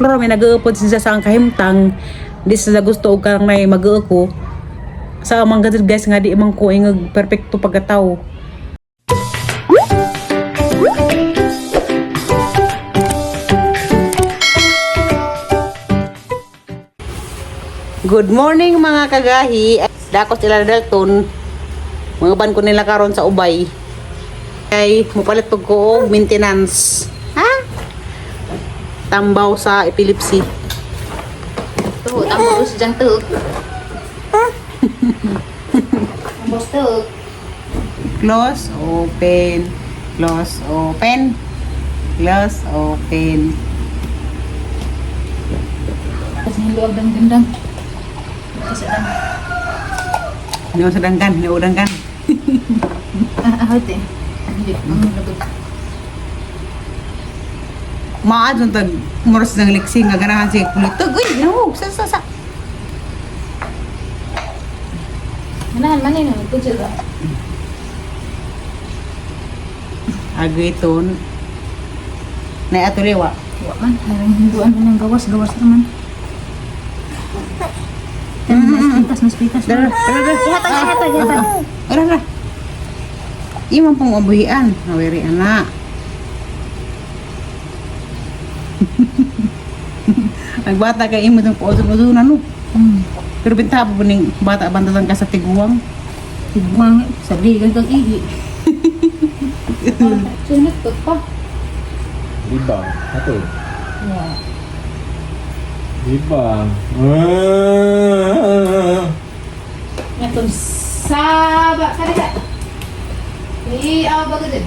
klaro may nag-uupod siya sa ang kahimtang. Di sa gusto og karang may mag-uko. Sa amang gadid guys nga di man ko ingag perfecto pagkatao. Good morning mga kagahi. Dako sila Dalton. Mga ban ko nila karon sa ubay. Kay mupalit pag ko og maintenance. Ha? Tambaw sa epilepsy. Tuh, tambaw sa dyan tuh. Tambaw tuh. Close, open. Close, open. Close, open. Kasi hindi ang dang-dang. Kasi Hindi mo sedangkan, hindi udangkan. ahot eh. Hindi, labot. Maad yung tag, moros ng liksi nga ganahan siya kulit. Uy, ginawag, sa. Manahan, manin, nagpunsil ka. Agiton. Na ato lewa. Wak man, harang hinduan man yung gawas-gawas naman. Mas pitas. Dara. Ora. Imong pong abuhian, awiri anak. Nagbata kay imo tong pauso-usunan no. Pero binta pa ning bata bantalan ka sa tiguang. Tigmang, sabi kang ihi. Sunod to pa. Libang, ato. Yeah. Libang. Ngayon, saba ka rin. Aw, bago din.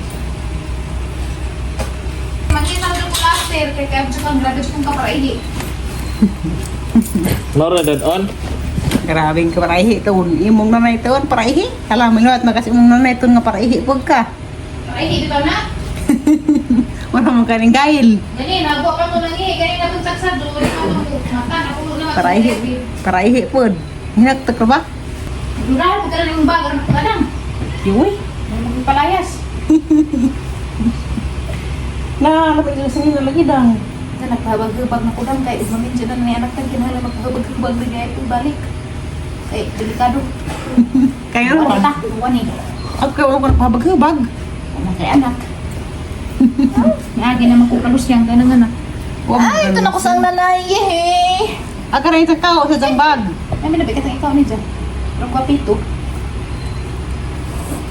Makita ko yung plaster, kaya kaya kang grabe kong kaparaili. Nora dead on. Grabing ka paraihi ton. Imong nanay ton paraihi. Kala mo at magas imong nanay ton nga paraihi pug ka. Paraili dito na. Wala man kaning gayil. Gani, nabo ka mo nangi. Gani na kong saksad. Doon maka na pulo na. Paraihi pod. Hinak ta ka ba? Durahan mo ka na yung bago na kadang. Yuy. Palayas. Na kapag sini na lagi dang. Na nagpabag-habag na kudang kay umamin dyan na anak tang kinahal magpabag-habag na gaya kong balik. Kay delikado. Kaya Wani naman. ta, wani. Ako ko na pabag-habag. Ano kay anak? Nga, naman ko kalusyang ka na nga na. Ay, ito na ko sang nanay eh. Aga rin sa kao sa jambag. Ay, may nabigat ang ikaw ni dyan. Pero kwapito.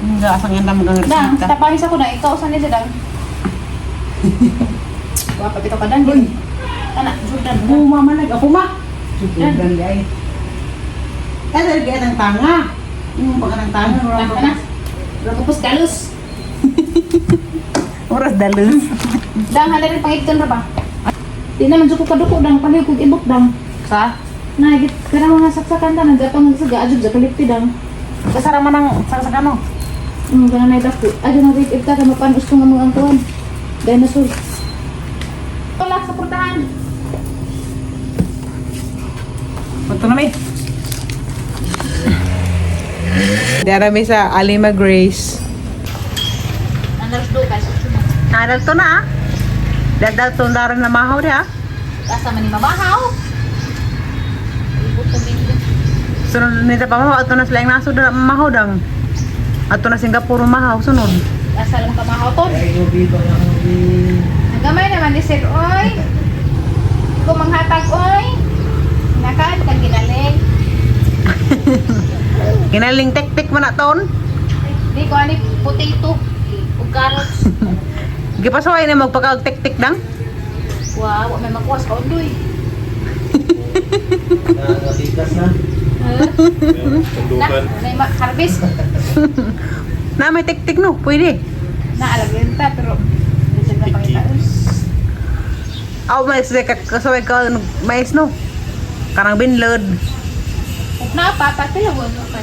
Hindi asang yanda magang Dang, resita. tapahis ako na. Ikaw saan niya dang? Wapapito ka dang. Anak, Jordan. Mama nag-apo ma. Sudan gay. Kaya dahil kaya ng tanga. Yung baka ng tanga. Anak, kapos galus. Oras dalus. Dang, hala rin pangiton ra ba? Di naman dyan ko kaduko dang. Panay kong ibok dang. Sa? Nagit, karang mga saksakan ta. Nagapang nagsaga. Adjud sa kalipti dang. Kasara man ng saksakan no. Ganun na ito. Adjud na rin ibta ka mapanus ko nga mga angkuhan. Dinosaur. Tulak sa portahan. Punto na may. Darami sa Alima Grace. Nanas do ka. Nadal to na ah. Dadal to na rin na mahaw di ah. Kasama ni Mamahaw. Ibot kami nila. Sunod nito pa mahaw. Ato na sila yung nasod na mahaw dang. Ato na Singapore mahaw. Sunod. Asal mo ka Mahaw ton. Nagamay naman ni Sir Oy. Kung manghatag Oy. Nakaan kang ginaling. Ginaling tek-tek man aton. Di ko ani potato. Ug carrots. Gipasaway na magpakaog tek-tek dang. Wow, may makuwas ka undoy. Natikas na. Na, may harvest. Na may tek-tek no. Pwede. Naalagyan ta pero hindi na pangitaan. Aw may kasaway ka mais no. Karang binlod. Ug na papa tayo mo kan.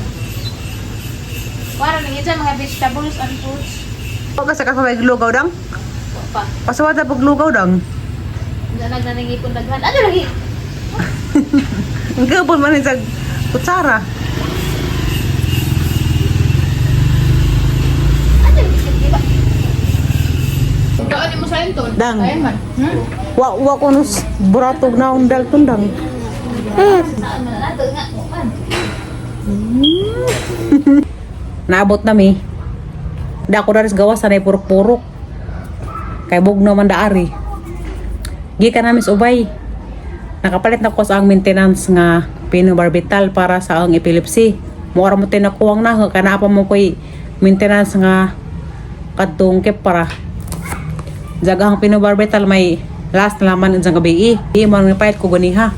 Wala nang dyan mga vegetables and fruits. O kasi kasaway lugaw dang. Pa. Pasaway ta pag lugaw dang. Nagnanangipon daghan. Ano lagi? Ang gabon man sa kutsara. Ano lagi? Diba? Doon mo sa entol. Dang. Ayan man. Wa ko nus buratog na ang Dalton dang. Naabot na mi. Da ako daris gawas sanay purok-purok. Kay bugno man daari. Gikan na mis ubay. Nakapalit na ko sa ang maintenance nga phenobarbital para sa ang epilepsy. Muara mo tinakuwang na kana pa mo koy maintenance nga kadtong kep para. Jaga ang phenobarbital may last na laman sa gabi. Di man payat ko ganiha.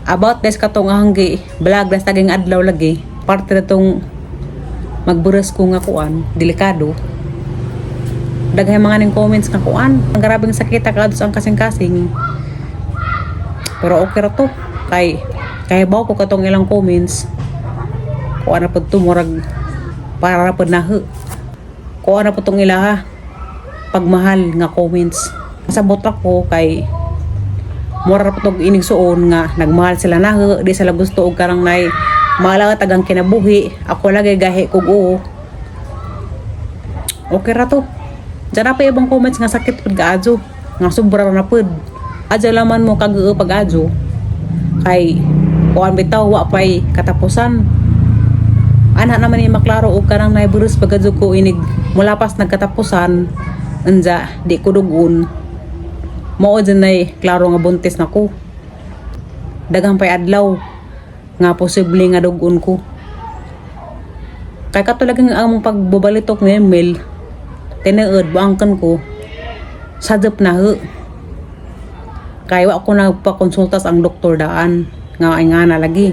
About this katong hanggi vlog das taging adlaw lagi. Parte na tong magburas ko nga kuan, delikado. Daghay mga ning comments nga kuan. Ang grabeng sakit kadto ang kasing-kasing. Pero okay ra to. Kay bawo ko katong ilang comments. Kuan na pud tumurag para pud nahe. Kuan na pud tong ilaha pagmahal nga comments. Sabot ako kay mura pa tong ining suon nga nagmahal sila nahe, di sila gusto og karang nay malaga tagang kinabuhi. Ako lagi gahi kog oo. Okay ra to. Diyan pa ibang comments nga sakit pud kaadyo, nga sobra na pud. Adyo laman mo kag pag-adyo. Kay kuan bitaw wa pay katapusan. Ana naman ni maklaro og karang nay burus pag-adyo ko inig mulapas nagkatapusan. Unja di ko dugon. Mao dyan ay klaro nga buntis na ko. Dagang pay adlaw nga posible nga dugon ko. Kay katulagang ang pagbabalitok ni Emil, tinuod buangkan ko sadap na he. Kay wa ko nagpakonsulta sa ang doktor daan nga ay nga na lagi.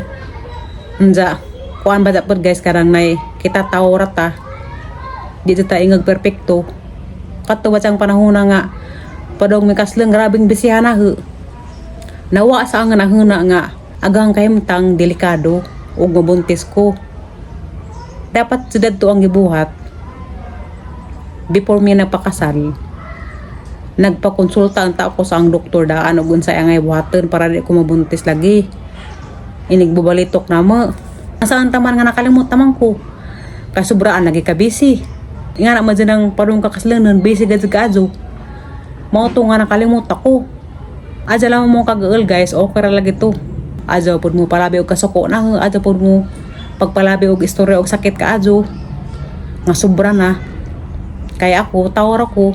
Unja kuan ba dapat guys karang nay kita tawrat ta. Di ta ingag perpekto. Kadto ba ang panahon nga padong mikaslang grabing bisihana he. Nawa sa ang nahuna nga agang kahimtang delikado o mabuntis ko. Dapat sudad to ang gibuhat. Before mi nagpakasal, nagpakonsulta ang ko sa ang doktor daan og unsay angay buhaton para di ko mabuntis lagi. Inig bubalitok na mo. Saan taman nga nakalimot tamang ko. Kasubraan lagi ka busy. Nga na madyan ang padong kakaslang nun busy gadyo kaadyo. Mao to nga nakalimot ako. Adya lang mo kag-eul guys, okay ra lagi to. Adya pud mo palabi og kasuko na, adya pud mo pagpalabi og istorya og sakit kaadyo. Nga sobra na. Kaya ako, tawar ako.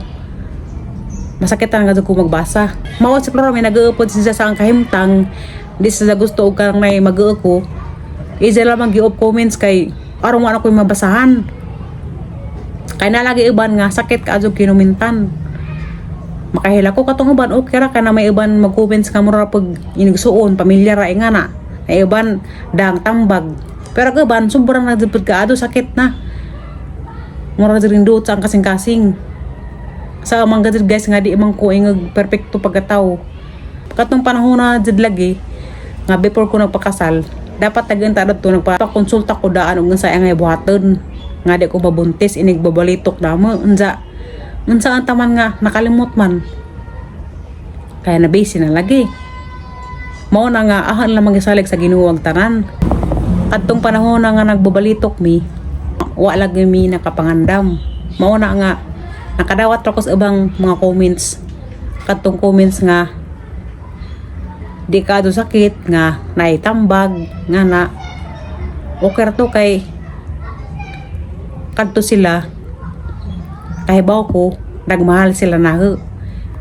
Masakit na nga ko magbasa. Mao si klaro may nag-uupod siya sa ang kahimtang. Di sila gusto og karang may mag-uu ko. Isa lamang gi-up comments kay aron mo ako mabasahan. Kay nalagi iban nga sakit kaadyo kinumintan. Makahila ko katong uban okay ra kana may iban mag-comments nga mura pag inigsuon pamilya ra nga na. Ay iban dang tambag. Pero gaban sobrang nagdipod kaadyo sakit na. Mura rin doon sa ang kasing-kasing. Sa amang gadid guys nga di imang ko ingag perfecto pagkataw. Katong panahon na did lagi nga before ko nagpakasal, dapat tagenta to nagpakonsulta ko daan og sa angay buhaton nga di ko mabuntis inig babalitok na mo unsa ang taman nga nakalimot man. Kaya na busy na lagi. Mao na nga ahan lang magisalig sa Ginoo ang tanan. Kadtong panahon na nga nagbabalitok mi, wa lagi mi nakapangandam. Mao na nga nakadawat ra ko sa ibang mga comments. Kadtong comments nga di ka do sakit nga naitambag nga na okay ra to kay kadto sila kay baw ko nagmahal sila na he.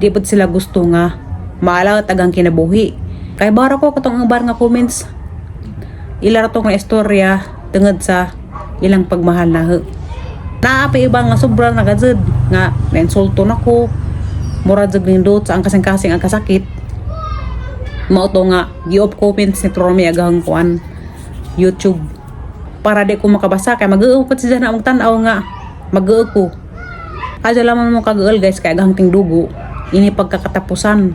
Di pud sila gusto nga maalaw tagang kinabuhi. Kay bara ko katong bar nga comments ila ra to nga istorya tungod sa ilang pagmahal na he. Naapi iba nga sobra nagadzud nga nainsulto nako mura jud nindot sa ang kasing-kasing ang kasakit. Mao to nga gi-off comments ni Tromi agang kuan YouTube para di ko makabasa kay mag-uupot siya na ang tan-aw nga mag-uupot ko. Adya lamang mo kag-eul guys kay agang ting dugo ini pagkakatapusan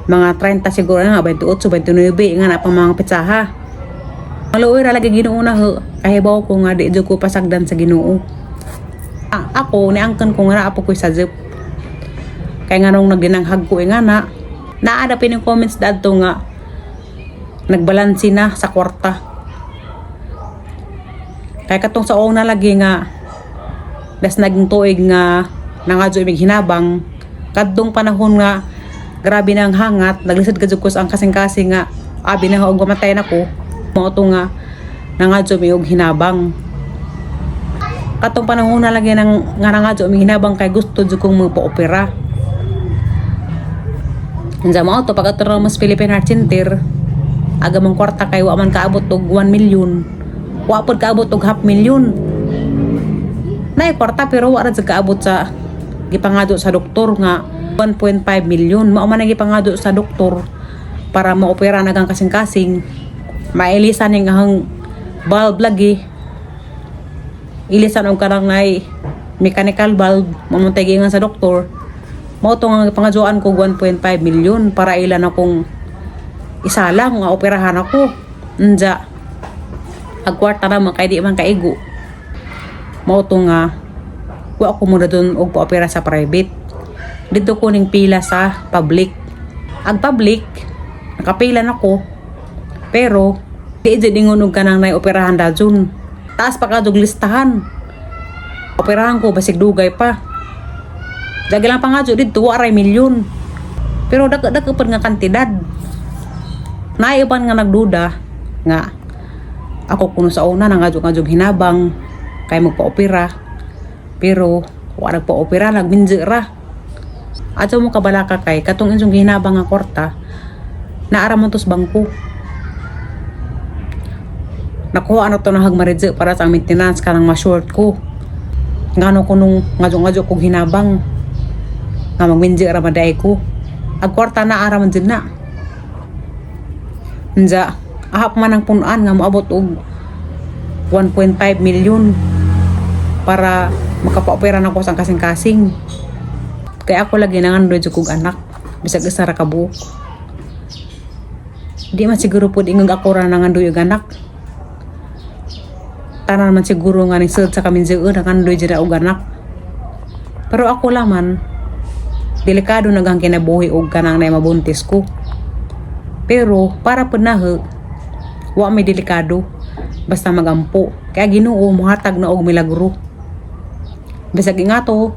mga 30 siguro nga 28 29 nga na pa mga pitsaha. Maluoy ra lagi Ginoo na he kahibaw ko nga di jud ko pasagdan sa Ginoo. Ako ni angkan ko nga apo ko sa zip kay nga nung nagdinanghag ko nga na naada pining comments dadto nga nagbalansi na sa kwarta. Kaya katong sa na lagi nga Das naging tuig nga nangadyo mig hinabang. Kadtong panahon nga grabe na ang hangat, naglisod kadyo ko ang kasing-kasing nga abi na og mamatay nako. Mao to nga nangadyo mig og hinabang. Katong panahon na lagi nang nga nangadyo mig hinabang kay gusto jud kong magpa-opera. Unsa mao to pagkaturo mas Philippine Heart Center. Aga mang kwarta kay wa man kaabot og 1 million. Wa pod kaabot og 500,000. Nay kwarta pero wa ra jud kaabot sa gipangado sa doktor nga 1.5 million. Mao man ang gipangado sa doktor para maopera nagang kasing-kasing. Mailisan ning ang valve lagi. Ilisan og kanang nay mechanical valve mamuntay gingan sa doktor. Mao to nga pangadyoan ko 1.5 million para ilan akong isa lang nga operahan ako. Unja agkwarta naman kay di man kaigo. Mao to nga wa ako muna doon og paopera sa private. Dito ko ning pila sa public. Ang public nakapila nako. Pero di jud ingon og kanang nay operahan dajon. Taas pa kadug listahan. Operahan ko basig dugay pa. Dagi lang pangadyo dito wa ray milyon. Pero dag-dag pa nga kantidad. Naiban nga nagduda nga ako kuno sa una nangadyo-ngadyo hinabang kay magpa-opera. Pero wa nagpa-opera nagminje ra. Adto mo kabalaka kay katong inyong hinabang nga kwarta naara mo tos bangko. Nakuha ano to na hagmaridje para sa maintenance kanang ma-short ko. Ngano ko nung ngadyo-ngadyo kong hinabang nga magminje ra maday ko. Ag kwarta naara man jud na. Unja ahap man ang punuan nga moabot og 1.5 million para makapa-opera na ko sa kasing-kasing. Kaya ako lagi nangandoy jud kog anak bisag isa ra ka buok. Di man siguro pud ingog ako ra nangandoy og anak. Tanan man siguro nga ning sud sa kaminjeo nangandoy jud og anak. Pero ako laman delikado nagang kinabuhi og kanang nay mabuntis ko. Pero para pud nahe wa may delikado basta magampo. Kaya Ginoo mohatag na og milagro. Bisag ingato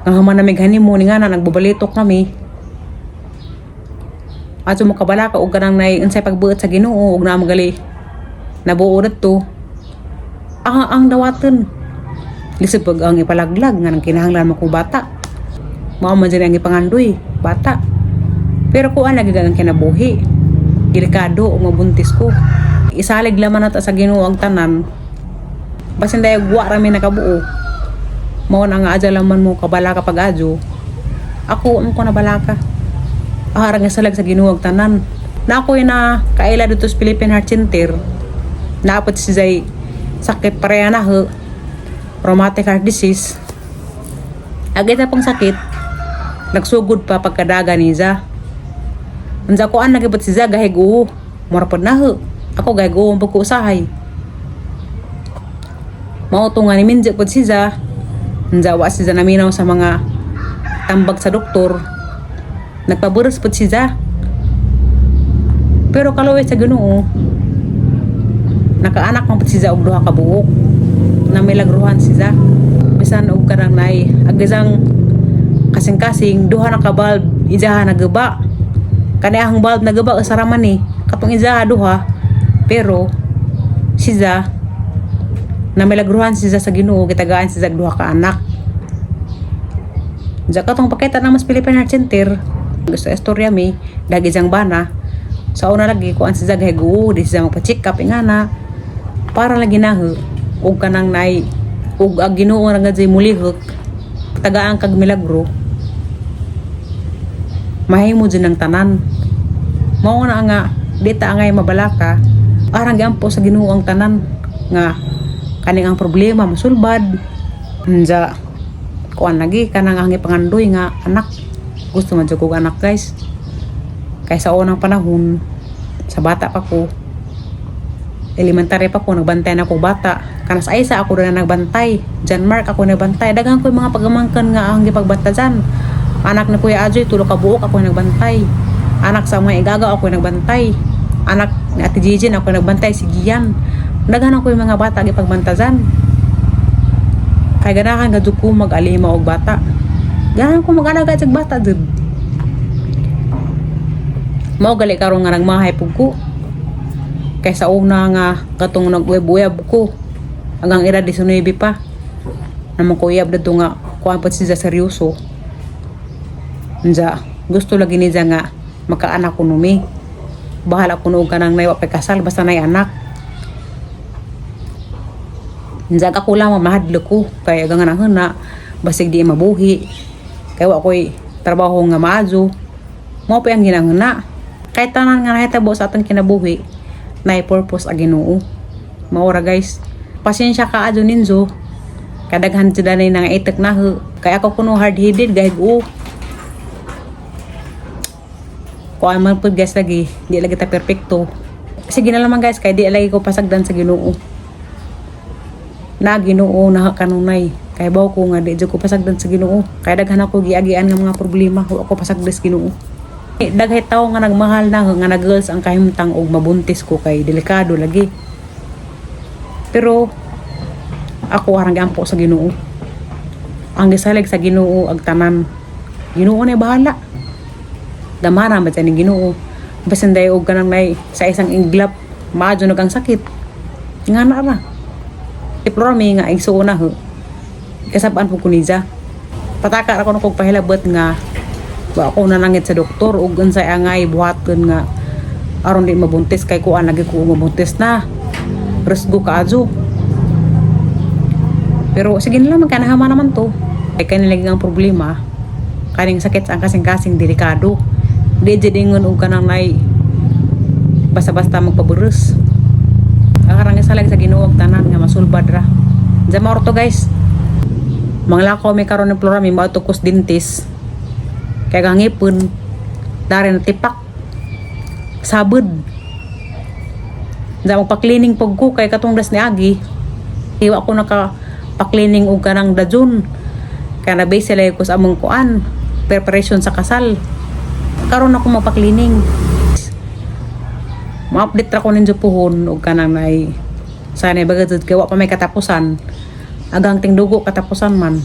nga human na honeymoon nga na nagbabalitok nami. Ato mo kabalaka og kanang nay unsay pagbuot sa Ginoo og naamagali nabuo didto. Ang dawaton lisod pag ang ipalaglag nga nang kinahanglan mo ko bata. Mao man dyan ang ipangandoy bata. Pero kuan lagi ang kinabuhi. Delikado og mabuntis ko. Isalig laman nata sa Ginoo ang tanan. Basin dayag wa ra mi nakabuo. Mao na nga adya laman mo kabalaka pag adyo. Ako am ko na balaka. Aharang salag sa Ginoo ang tanan. Na ako'y na kaila dito sa Philippine Heart Center. Naapot si Zay sakit pareha na ho. Rheumatic heart disease. Agita pang sakit. Nagsugod pa pagkadaga ni Za. Unsa ko an nagibot si Za gahigo. Morapod na ho. Ako gahigo ang pagkuusahay. Mao to nga ni minje pod si Za. Unsa wa si Za naminaw sa mga tambag sa doktor. Nagpaburos pod si Za. Pero kaluwi sa Ginoo. Nakaanak man pod si Za og duha ka buok. Na milagruhan si Za. Bisan og kanang nay agizang kasing-kasing duha na ka bulb ijaha nagaba. Kani ang bulb nagaba usara man ni katong ijaha duha. Pero si Za na milagruhan si Za sa Ginoo gitagaan si Za duha ka anak. Za katong pakita na mas Philippine Heart Center. Gusto istorya mi dagi jang bana. Sa una lagi kuan si Za gahigo di si Za magpa-check up ingana para lagi nahe og kanang nay ug ang Ginoo ra gadzay mulihok tagaan kag milagro. Mahimo dyan ng tanan. Mao na nga dita angay mabalaka arang gyampo sa Ginoo ang tanan nga kaning ang problema masulbad. Unja kuan lagi kanang ang ipangandoy nga anak. Gusto man jud kog anak guys. Kay sa unang panahon sa bata pa ko elementary pa ko nagbantay na ko bata. Kanas ay sa ako na nagbantay. Jan Mark ako nagbantay. Daghang ko mga pagamangkan nga ang gipagbanta dyan. Anak ni Kuya Adjoy, tulo ka buok ako nagbantay. Anak sa mga igaga ako nagbantay. Anak ni Ate Jijin ako nagbantay si Gian. Daghang ko yung mga bata gipagbanta dyan. Kay ganahan gadyo ko mag-alima og bata. Ganahan ko mag-alaga sa bata jud. Mao gali karon nga nagmahay pug ko. Kay sa una nga katong nag-uyab ko hanggang ira 19 pa. Naman ko uyab dito nga kuan pa siya seryoso. Nja, gusto lagi niya nga makaanak ko numi. Bahala ko noong kanang naiwa pa kasal basta nay anak. Nja ako lang mamahadlo ko kay gangan na basig di mabuhi. Kay wa koy trabaho nga maazo. Mao pa ang ginanguna. Kay tanan nga nahitabo sa atong kinabuhi, may purpose a Ginoo. Maura guys, pasensya ka adyo ninyo. Kadaghan sila na nga itek na ho. Kaya ako kuno hard-headed gahig o. Kuan man pud guys lagi, di lagi ta perfecto. Sige na naman guys, kay di lagi ko pasagdan sa Ginoo. Na Ginoo na kanunay. Kay baw ko nga di ko pasagdan sa Ginoo. Kay daghan ako giagian nga mga problema, wa ko pasagdas Ginoo. Daghay tao nga nagmahal na nga nag-girls ang kahimtang og mabuntis ko kay delikado lagi. Pero ako arang gampo sa Ginoo. Ang gisalig sa Ginoo ag tanan. Ginoo na bahala. Damara man sa ning Ginoo. Basin day og kanang nay sa isang inglap, maadyo nagang sakit. Nga na ra. Iplorami nga igsuuna ho. Kasabaan po kuniza. Pataka ra ko kog pahilabot nga wa ako nanangit sa doktor ug unsay angay buhaton nga aron di mabuntis kay kuan lagi ko mabuntis na. Resgo kaadyo. Pero sige na lang magkanahama naman to. Kay kanilagi ang problema. Kaning sakit ang kasing-kasing delikado. Di jadingon og kanang nay basta-basta magpaburus. Akarang isa lang sa Ginoo og tanan nga masulbad ra. Diyan maorto guys. Manglakaw may karon ng plorami mautukos dentis. Kaya gangipon dari na tipak sabud. Diyan magpa-cleaning pag ko kay katungdas ni Agi. Iwa ko naka-cleaning og kanang dajon. Kaya na-base sila ko sa among kuan preparation sa kasal. Karon ako mapa-cleaning. Ma-update ra ko ninyo puhon og kanang nay sana bagad kay wa pa may katapusan. Agang tingdugo katapusan man.